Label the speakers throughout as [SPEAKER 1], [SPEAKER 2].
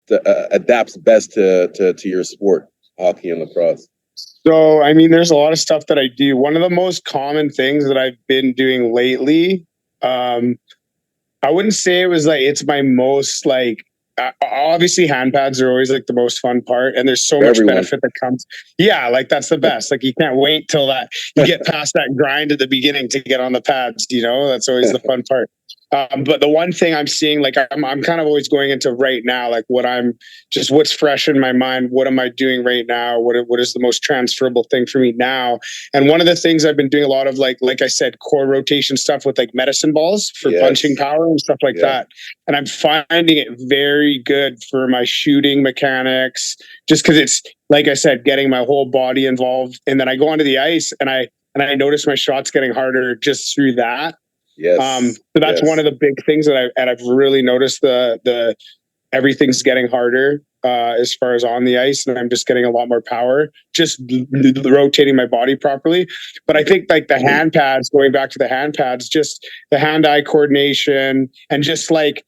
[SPEAKER 1] adapts best to your sport, hockey and lacrosse?
[SPEAKER 2] So, I mean, there's a lot of stuff that I do. One of the most common things that I've been doing lately, um, I wouldn't say it was like it's my most like obviously hand pads are always like the most fun part, and there's so
[SPEAKER 1] For
[SPEAKER 2] much
[SPEAKER 1] everyone.
[SPEAKER 2] benefit that comes. Yeah, like that's the best. Like you can't wait till that you get past that grind at the beginning to get on the pads. You know, that's always the fun part. But the one thing I'm seeing, like I'm kind of always going into right now, like what's fresh in my mind. What am I doing right now? What is the most transferable thing for me now? And one of the things I've been doing a lot of, like I said, core rotation stuff with like medicine balls for punching power and stuff like that. And I'm finding it very good for my shooting mechanics, just because it's, like I said, getting my whole body involved. And then I go onto the ice and I notice my shots getting harder just through that. So that's one of the big things that I've really noticed, the everything's getting harder as far as on the ice, and I'm just getting a lot more power, just rotating my body properly. But I think like the hand pads, going back to the hand pads, just the hand-eye coordination, and just like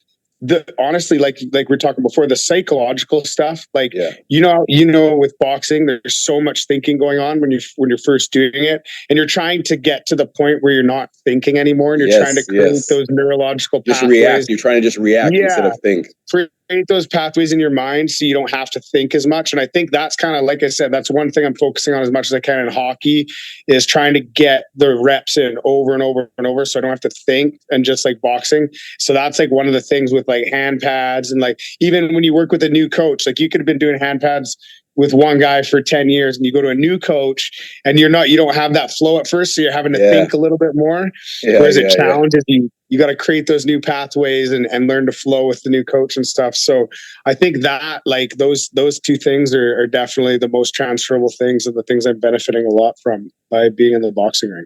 [SPEAKER 2] honestly, like we're talking before, the psychological stuff, like with boxing, there's so much thinking going on when you're first doing it, and you're trying to get to the point where you're not thinking anymore, and you're trying to create those neurological pathways.
[SPEAKER 1] React. You're trying to just react instead of think.
[SPEAKER 2] Create those pathways in your mind so you don't have to think as much. And I think that's kind of, like I said, that's one thing I'm focusing on as much as I can in hockey, is trying to get the reps in over and over and over so I don't have to think, and just like boxing. So that's like one of the things with like hand pads, and like even when you work with a new coach, like you could have been doing hand pads with one guy for 10 years, and you go to a new coach and you don't have that flow at first. So you're having to think a little bit more. Whereas it challenges you got to create those new pathways and learn to flow with the new coach and stuff. So I think that like those two things are definitely the most transferable things, and the things I'm benefiting a lot from by being in the boxing ring.